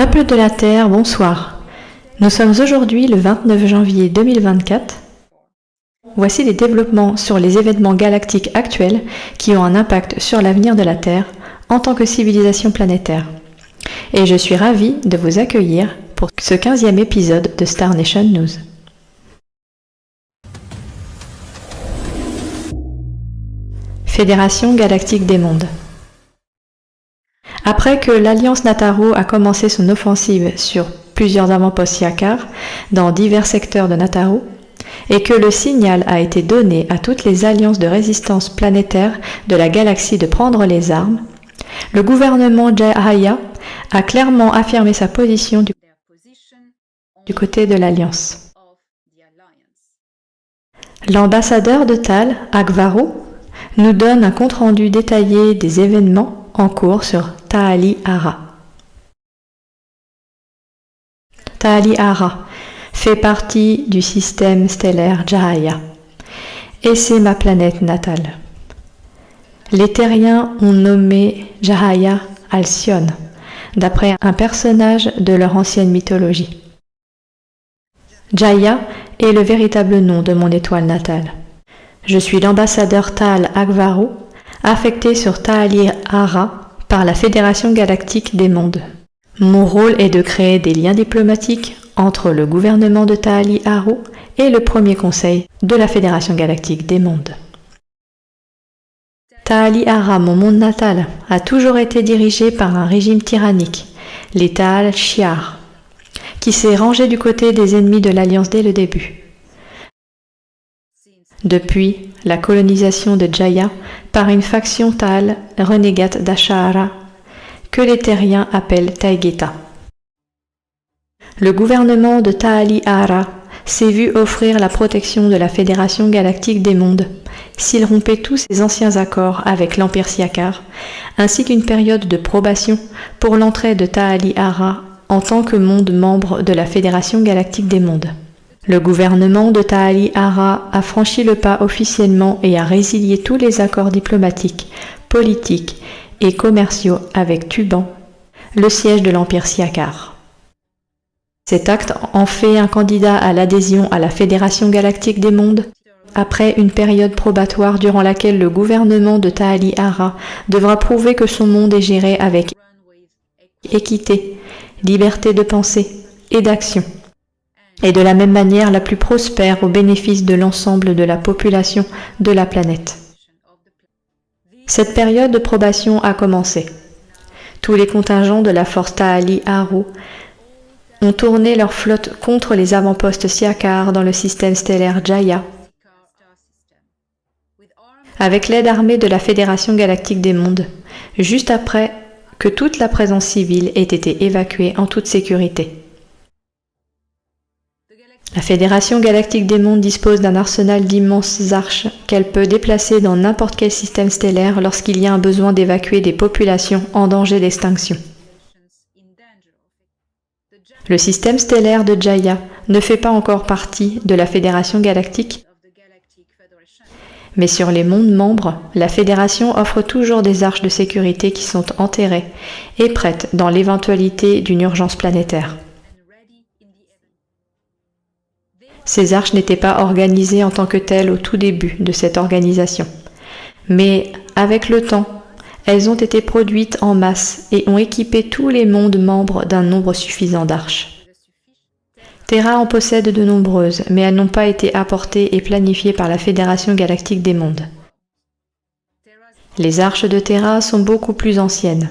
Peuple de la Terre, bonsoir. Nous sommes aujourd'hui le 29 janvier 2024. Voici les développements sur les événements galactiques actuels qui ont un impact sur l'avenir de la Terre en tant que civilisation planétaire. Et je suis ravie de vous accueillir pour ce 15e épisode de Star Nation News. Fédération galactique des mondes. Après que l'Alliance Nataru a commencé son offensive sur plusieurs avant-postes Siakar dans divers secteurs de Nataru, et que le signal a été donné à toutes les alliances de résistance planétaire de la galaxie de prendre les armes, le gouvernement Jaya a clairement affirmé sa position du côté de l'Alliance. L'ambassadeur de Tal, Agvaru, nous donne un compte-rendu détaillé des événements en cours sur Taali Ara. Taali Ara fait partie du système stellaire Jaya, et c'est ma planète natale. Les Terriens ont nommé Jaya Alcyone, d'après un personnage de leur ancienne mythologie. Jaya est le véritable nom de mon étoile natale. Je suis l'ambassadeur Tal Agvaru, affecté sur Taali Ara par la Fédération galactique des mondes. Mon rôle est de créer des liens diplomatiques entre le gouvernement de Taali Ara et le premier conseil de la Fédération galactique des mondes. Taali Ara, mon monde natal, a toujours été dirigé par un régime tyrannique, les Taal Shiar, qui s'est rangé du côté des ennemis de l'Alliance dès le début. Depuis la colonisation de Jaya par une faction Taal renégate d'Ashara, que les Terriens appellent Taegeta. Le gouvernement de Taali Ara s'est vu offrir la protection de la Fédération galactique des mondes s'il rompait tous ses anciens accords avec l'Empire Siakar, ainsi qu'une période de probation pour l'entrée de Taali Ara en tant que monde membre de la Fédération galactique des mondes. Le gouvernement de Taali Ara a franchi le pas officiellement et a résilié tous les accords diplomatiques, politiques et commerciaux avec Tuban, le siège de l'Empire Siakar. Cet acte en fait un candidat à l'adhésion à la Fédération galactique des mondes, après une période probatoire durant laquelle le gouvernement de Taali Ara devra prouver que son monde est géré avec équité, liberté de pensée et d'action, et de la même manière la plus prospère au bénéfice de l'ensemble de la population de la planète. Cette période de probation a commencé. Tous les contingents de la force Taali Ara ont tourné leur flotte contre les avant-postes Siakar dans le système stellaire Jaya, avec l'aide armée de la Fédération galactique des mondes, juste après que toute la présence civile ait été évacuée en toute sécurité. La Fédération galactique des mondes dispose d'un arsenal d'immenses arches qu'elle peut déplacer dans n'importe quel système stellaire lorsqu'il y a un besoin d'évacuer des populations en danger d'extinction. Le système stellaire de Jaya ne fait pas encore partie de la Fédération galactique, mais sur les mondes membres, la Fédération offre toujours des arches de sécurité qui sont enterrées et prêtes dans l'éventualité d'une urgence planétaire. Ces arches n'étaient pas organisées en tant que telles au tout début de cette organisation, mais avec le temps, elles ont été produites en masse et ont équipé tous les mondes membres d'un nombre suffisant d'arches. Terra en possède de nombreuses, mais elles n'ont pas été apportées et planifiées par la Fédération galactique des mondes. Les arches de Terra sont beaucoup plus anciennes.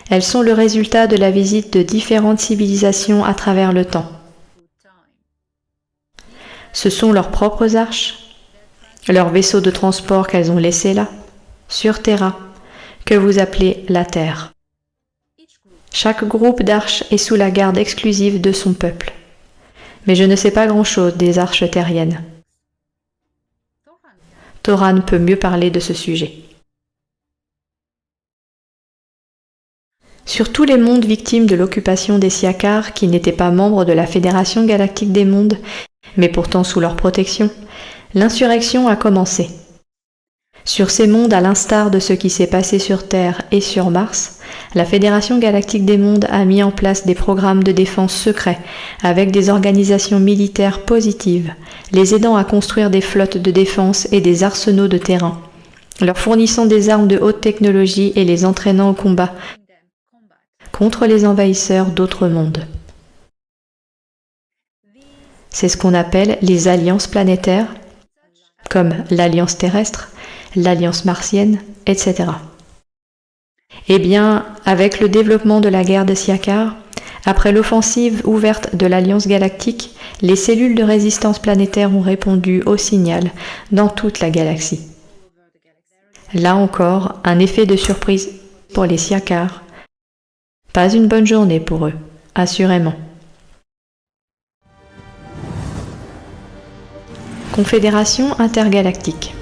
Elles sont le résultat de la visite de différentes civilisations à travers le temps. Ce sont leurs propres arches, leurs vaisseaux de transport qu'elles ont laissés là, sur Terra, que vous appelez la Terre. Chaque groupe d'arches est sous la garde exclusive de son peuple. Mais je ne sais pas grand-chose des arches terriennes. Thoran peut mieux parler de ce sujet. Sur tous les mondes victimes de l'occupation des Siakar, qui n'étaient pas membres de la Fédération galactique des mondes, mais pourtant sous leur protection, l'insurrection a commencé. Sur ces mondes, à l'instar de ce qui s'est passé sur Terre et sur Mars, la Fédération Galactique des Mondes a mis en place des programmes de défense secrets avec des organisations militaires positives, les aidant à construire des flottes de défense et des arsenaux de terrain, leur fournissant des armes de haute technologie et les entraînant au combat contre les envahisseurs d'autres mondes. C'est ce qu'on appelle les alliances planétaires, comme l'Alliance terrestre, l'Alliance martienne, etc. Eh bien, avec le développement de la guerre de Siakar, après l'offensive ouverte de l'Alliance galactique, les cellules de résistance planétaire ont répondu au signal dans toute la galaxie. Là encore, un effet de surprise pour les Siakar. Pas une bonne journée pour eux, assurément. Confédération intergalactique.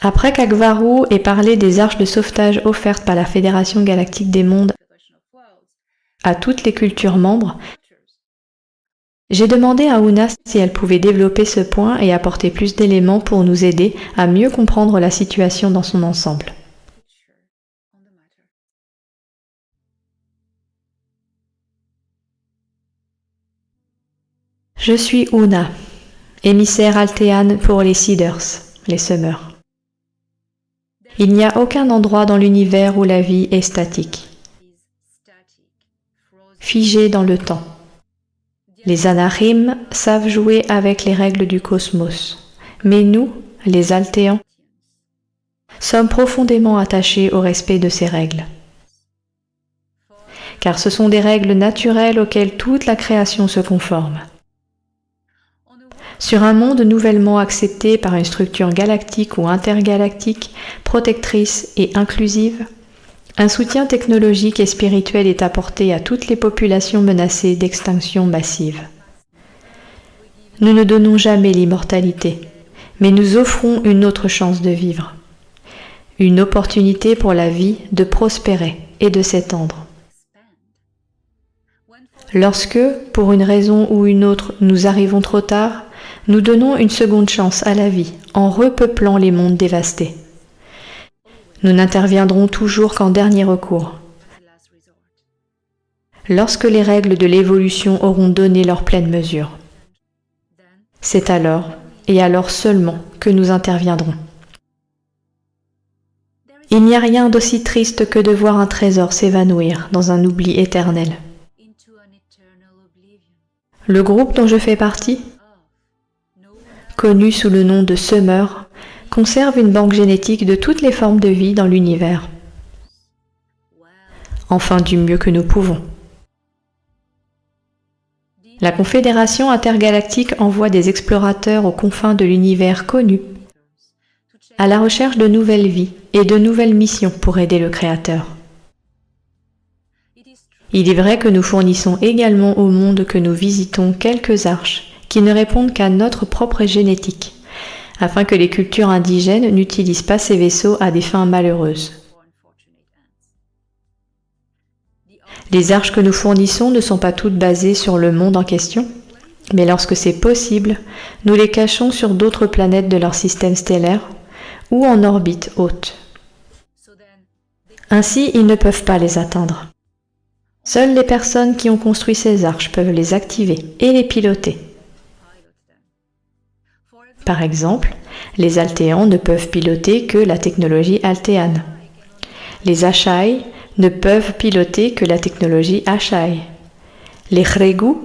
Après qu'Akvaru ait parlé des arches de sauvetage offertes par la Fédération Galactique des Mondes à toutes les cultures membres, j'ai demandé à Una si elle pouvait développer ce point et apporter plus d'éléments pour nous aider à mieux comprendre la situation dans son ensemble. Je suis Una, émissaire altéane pour les Seeders, les semeurs. Il n'y a aucun endroit dans l'univers où la vie est statique, figée dans le temps. Les Anarim savent jouer avec les règles du cosmos, mais nous, les Altéans, sommes profondément attachés au respect de ces règles. Car ce sont des règles naturelles auxquelles toute la création se conforme. Sur un monde nouvellement accepté par une structure galactique ou intergalactique, protectrice et inclusive, un soutien technologique et spirituel est apporté à toutes les populations menacées d'extinction massive. Nous ne donnons jamais l'immortalité, mais nous offrons une autre chance de vivre, une opportunité pour la vie de prospérer et de s'étendre. Lorsque, pour une raison ou une autre, nous arrivons trop tard, nous donnons une seconde chance à la vie en repeuplant les mondes dévastés. Nous n'interviendrons toujours qu'en dernier recours. Lorsque les règles de l'évolution auront donné leur pleine mesure. C'est alors, et alors seulement, que nous interviendrons. Il n'y a rien d'aussi triste que de voir un trésor s'évanouir dans un oubli éternel. Le groupe dont je fais partie, connu sous le nom de Semeurs, conserve une banque génétique de toutes les formes de vie dans l'univers. Enfin, du mieux que nous pouvons. La Confédération intergalactique envoie des explorateurs aux confins de l'univers connu, à la recherche de nouvelles vies et de nouvelles missions pour aider le Créateur. Il est vrai que nous fournissons également au monde que nous visitons quelques arches qui ne répondent qu'à notre propre génétique, afin que les cultures indigènes n'utilisent pas ces vaisseaux à des fins malheureuses. Les arches que nous fournissons ne sont pas toutes basées sur le monde en question, mais lorsque c'est possible, nous les cachons sur d'autres planètes de leur système stellaire ou en orbite haute. Ainsi, ils ne peuvent pas les atteindre. Seules les personnes qui ont construit ces arches peuvent les activer et les piloter. Par exemple, les Altéans ne peuvent piloter que la technologie altéane. Les Ashai ne peuvent piloter que la technologie Ashai. Les Chregu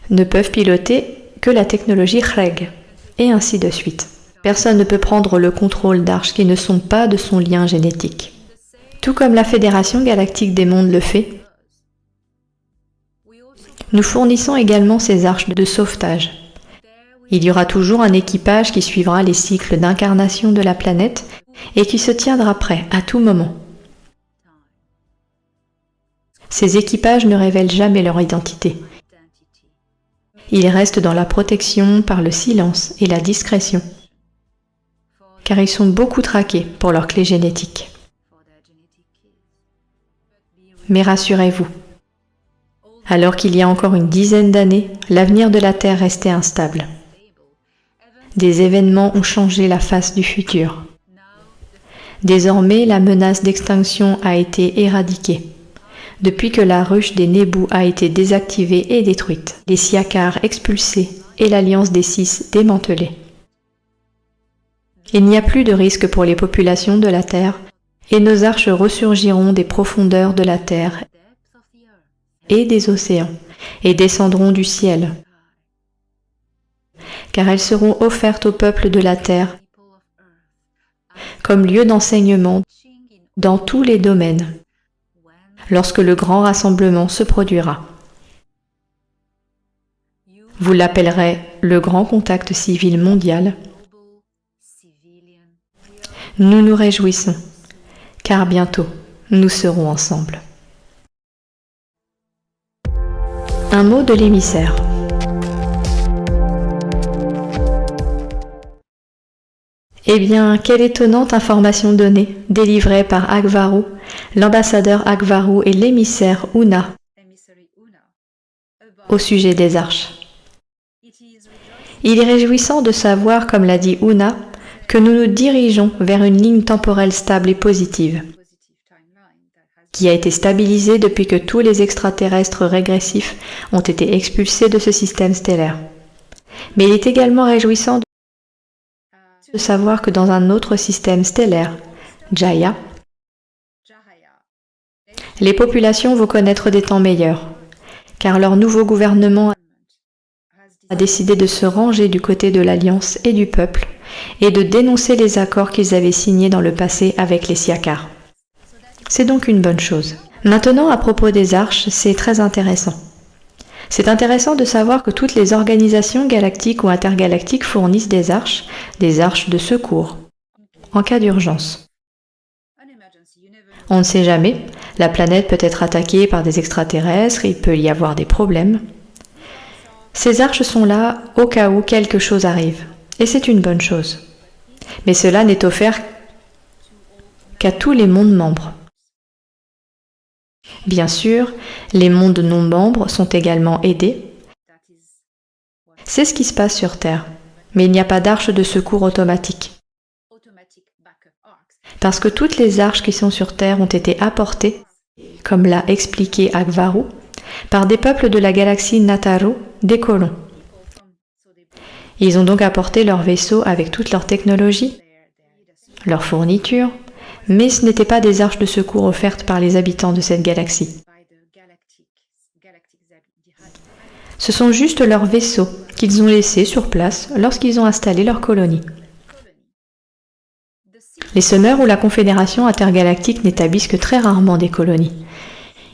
ne peuvent piloter que la technologie Chreg, et ainsi de suite. Personne ne peut prendre le contrôle d'arches qui ne sont pas de son lien génétique. Tout comme la Fédération Galactique des Mondes le fait, nous fournissons également ces arches de sauvetage. Il y aura toujours un équipage qui suivra les cycles d'incarnation de la planète et qui se tiendra prêt à tout moment. Ces équipages ne révèlent jamais leur identité. Ils restent dans la protection par le silence et la discrétion, car ils sont beaucoup traqués pour leur clé génétique. Mais rassurez-vous, alors qu'il y a encore une dizaine d'années, l'avenir de la Terre restait instable. Des événements ont changé la face du futur. Désormais, la menace d'extinction a été éradiquée. Depuis que la ruche des Nébous a été désactivée et détruite, les Siakars expulsés et l'alliance des Six démantelée. Il n'y a plus de risque pour les populations de la Terre, et nos arches ressurgiront des profondeurs de la Terre et des océans, et descendront du ciel, car elles seront offertes au peuple de la Terre comme lieu d'enseignement dans tous les domaines, lorsque le grand rassemblement se produira. Vous l'appellerez le grand contact civil mondial. Nous nous réjouissons, car bientôt, nous serons ensemble. Un mot de l'émissaire. Eh bien, quelle étonnante information donnée, délivrée par Agvarou, l'ambassadeur Agvarou et l'émissaire Una, au sujet des arches. Il est réjouissant de savoir, comme l'a dit Una, que nous nous dirigeons vers une ligne temporelle stable et positive, qui a été stabilisée depuis que tous les extraterrestres régressifs ont été expulsés de ce système stellaire. Mais il est également réjouissant de savoir que dans un autre système stellaire, Jaya, les populations vont connaître des temps meilleurs, car leur nouveau gouvernement a décidé de se ranger du côté de l'Alliance et du peuple, et de dénoncer les accords qu'ils avaient signés dans le passé avec les Siakars. C'est donc une bonne chose. Maintenant, à propos des arches, c'est très intéressant. C'est intéressant de savoir que toutes les organisations galactiques ou intergalactiques fournissent des arches de secours, en cas d'urgence. On ne sait jamais, la planète peut être attaquée par des extraterrestres, il peut y avoir des problèmes. Ces arches sont là au cas où quelque chose arrive, et c'est une bonne chose. Mais cela n'est offert qu'à tous les mondes membres. Bien sûr, les mondes non membres sont également aidés. C'est ce qui se passe sur Terre, mais il n'y a pas d'arche de secours automatique. Parce que toutes les arches qui sont sur Terre ont été apportées, comme l'a expliqué Agvarou, par des peuples de la galaxie Nataro, des colons. Ils ont donc apporté leurs vaisseaux avec toute leur technologie, leurs fournitures, mais ce n'étaient pas des arches de secours offertes par les habitants de cette galaxie. Ce sont juste leurs vaisseaux qu'ils ont laissés sur place lorsqu'ils ont installé leur colonie. Les semeurs ou la Confédération intergalactique n'établissent que très rarement des colonies.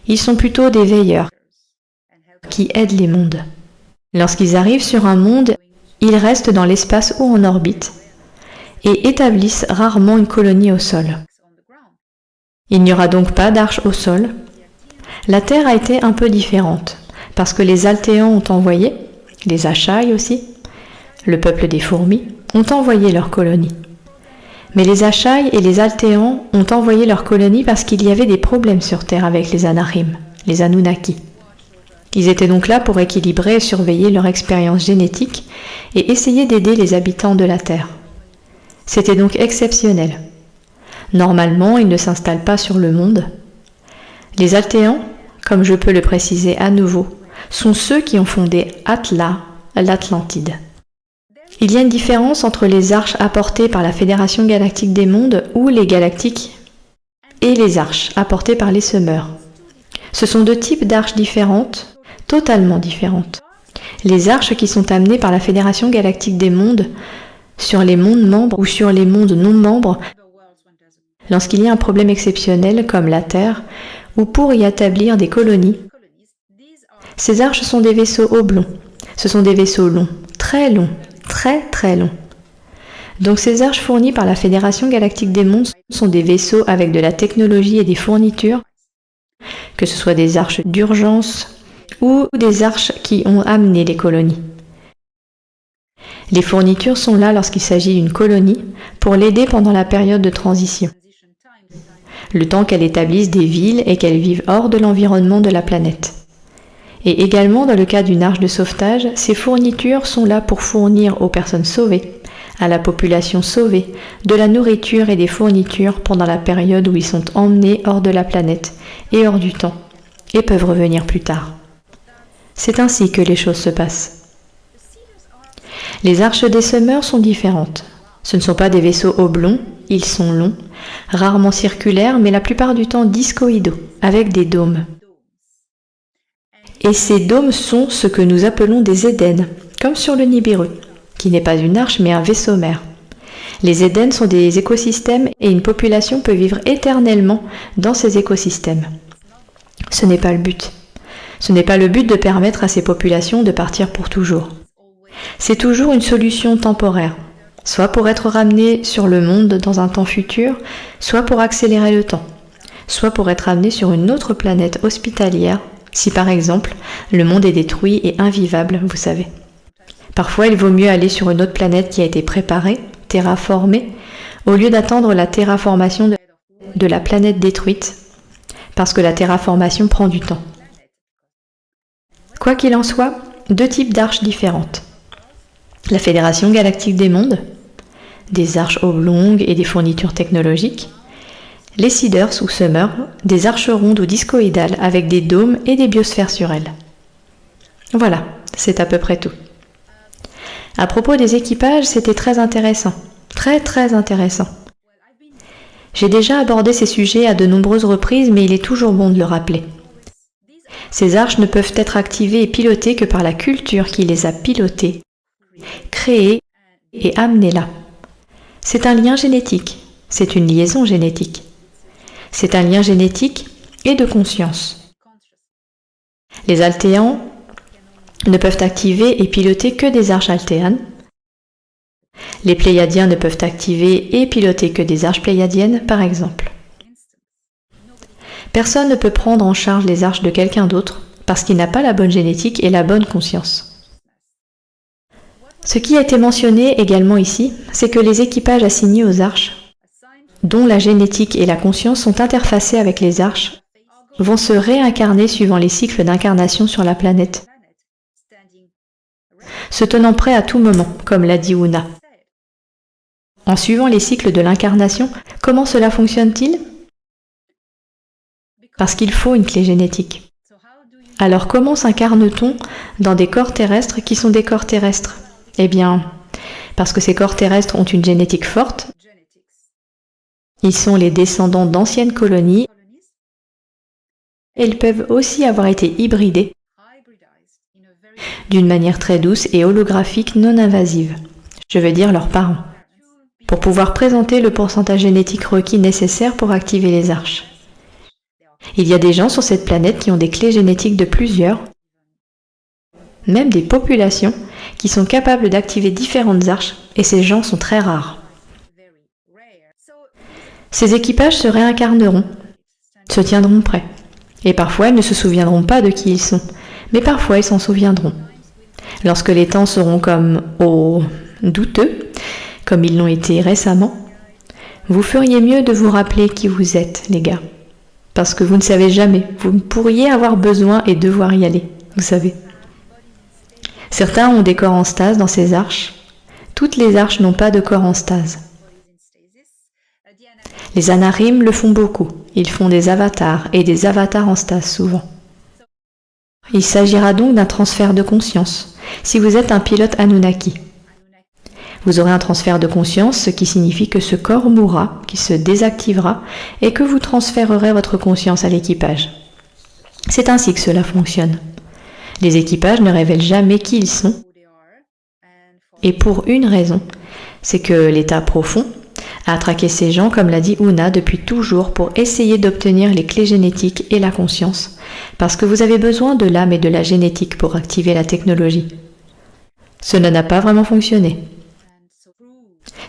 Ils sont plutôt des veilleurs qui aident les mondes. Lorsqu'ils arrivent sur un monde, ils restent dans l'espace ou en orbite et établissent rarement une colonie au sol. Il n'y aura donc pas d'arche au sol. La Terre a été un peu différente, parce que les Altéans ont envoyé, les Achai aussi, le peuple des fourmis, ont envoyé leur colonie. Mais les Achai et les Altéans ont envoyé leur colonie parce qu'il y avait des problèmes sur Terre avec les Anarim, les Anunnaki. Ils étaient donc là pour équilibrer et surveiller leur expérience génétique et essayer d'aider les habitants de la Terre. C'était donc exceptionnel. Normalement, ils ne s'installent pas sur le monde. Les Altéans, comme je peux le préciser à nouveau, sont ceux qui ont fondé Atla, l'Atlantide. Il y a une différence entre les arches apportées par la Fédération Galactique des Mondes ou les galactiques et les arches apportées par les semeurs. Ce sont deux types d'arches différentes, totalement différentes. Les arches qui sont amenées par la Fédération Galactique des Mondes sur les mondes membres ou sur les mondes non membres lorsqu'il y a un problème exceptionnel comme la Terre ou pour y établir des colonies. Ces arches sont des vaisseaux oblongs. Ce sont des vaisseaux longs, très longs, très longs. Donc ces arches fournies par la Fédération Galactique des Mondes sont des vaisseaux avec de la technologie et des fournitures, que ce soit des arches d'urgence ou des arches qui ont amené les colonies. Les fournitures sont là lorsqu'il s'agit d'une colonie pour l'aider pendant la période de transition, le temps qu'elle établisse des villes et qu'elle vive hors de l'environnement de la planète. Et également dans le cas d'une arche de sauvetage, ces fournitures sont là pour fournir aux personnes sauvées à la population sauvée, de la nourriture et des fournitures pendant la période où ils sont emmenés hors de la planète et hors du temps, et peuvent revenir plus tard. C'est ainsi que les choses se passent. Les arches des semeurs sont différentes. Ce ne sont pas des vaisseaux oblongs, ils sont longs, rarement circulaires, mais la plupart du temps discoïdaux, avec des dômes. Et ces dômes sont ce que nous appelons des édènes, comme sur le Nibiru, qui n'est pas une arche mais un vaisseau mère. Les édènes sont des écosystèmes et une population peut vivre éternellement dans ces écosystèmes. Ce n'est pas le but. Ce n'est pas le but de permettre à ces populations de partir pour toujours. C'est toujours une solution temporaire, soit pour être ramené sur le monde dans un temps futur, soit pour accélérer le temps, soit pour être amené sur une autre planète hospitalière, si par exemple le monde est détruit et invivable, vous savez. Parfois il vaut mieux aller sur une autre planète qui a été préparée, terraformée, au lieu d'attendre la terraformation de la planète détruite, parce que la terraformation prend du temps. Quoi qu'il en soit, deux types d'arches différentes. La Fédération galactique des mondes, des arches oblongues et des fournitures technologiques. Les Seeders ou Semeurs, des arches rondes ou discoïdales avec des dômes et des biosphères sur elles. Voilà, c'est à peu près tout. À propos des équipages, c'était très intéressant. Très intéressant. J'ai déjà abordé ces sujets à de nombreuses reprises, mais il est toujours bon de le rappeler. Ces arches ne peuvent être activées et pilotées que par la culture qui les a pilotées, créées et amenées là. C'est un lien génétique, c'est une liaison génétique. C'est un lien génétique et de conscience. Les altéans ne peuvent activer et piloter que des arches altéanes. Les pléiadiens ne peuvent activer et piloter que des arches pléiadiennes, par exemple. Personne ne peut prendre en charge les arches de quelqu'un d'autre parce qu'il n'a pas la bonne génétique et la bonne conscience. Ce qui a été mentionné également ici, c'est que les équipages assignés aux arches, dont la génétique et la conscience sont interfacées avec les arches, vont se réincarner suivant les cycles d'incarnation sur la planète, se tenant prêts à tout moment, comme l'a dit Una. En suivant les cycles de l'incarnation, comment cela fonctionne-t-il ? Parce qu'il faut une clé génétique. Alors comment s'incarne-t-on dans des corps terrestres qui sont des corps terrestres ? Eh bien, parce que ces corps terrestres ont une génétique forte, ils sont les descendants d'anciennes colonies, et ils peuvent aussi avoir été hybridés d'une manière très douce et holographique non invasive, je veux dire leurs parents, pour pouvoir présenter le pourcentage génétique requis nécessaire pour activer les arches. Il y a des gens sur cette planète qui ont des clés génétiques de plusieurs, même des populations qui sont capables d'activer différentes arches, et ces gens sont très rares. Ces équipages se réincarneront, se tiendront prêts, et parfois ils ne se souviendront pas de qui ils sont, mais parfois ils s'en souviendront. Lorsque les temps seront comme douteux, comme ils l'ont été récemment, vous feriez mieux de vous rappeler qui vous êtes, les gars, parce que vous ne savez jamais, vous pourriez avoir besoin et devoir y aller, vous savez. Certains ont des corps en stase dans ces arches. Toutes les arches n'ont pas de corps en stase. Les anarim le font beaucoup. Ils font des avatars et des avatars en stase souvent. Il s'agira donc d'un transfert de conscience. Si vous êtes un pilote Anunnaki, vous aurez un transfert de conscience, ce qui signifie que ce corps mourra, qu'il se désactivera et que vous transférerez votre conscience à l'équipage. C'est ainsi que cela fonctionne. Les équipages ne révèlent jamais qui ils sont, et pour une raison, c'est que l'état profond a traqué ces gens, comme l'a dit Una, depuis toujours pour essayer d'obtenir les clés génétiques et la conscience, parce que vous avez besoin de l'âme et de la génétique pour activer la technologie. Cela n'a pas vraiment fonctionné.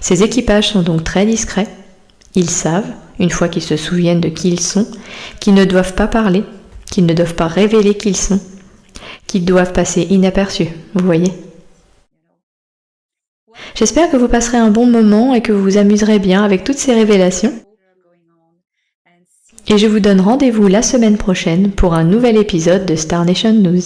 Ces équipages sont donc très discrets, ils savent, une fois qu'ils se souviennent de qui ils sont, qu'ils ne doivent pas parler, qu'ils ne doivent pas révéler qui ils sont, qu'ils doivent passer inaperçus, vous voyez. J'espère que vous passerez un bon moment et que vous vous amuserez bien avec toutes ces révélations. Et je vous donne rendez-vous la semaine prochaine pour un nouvel épisode de Star Nation News.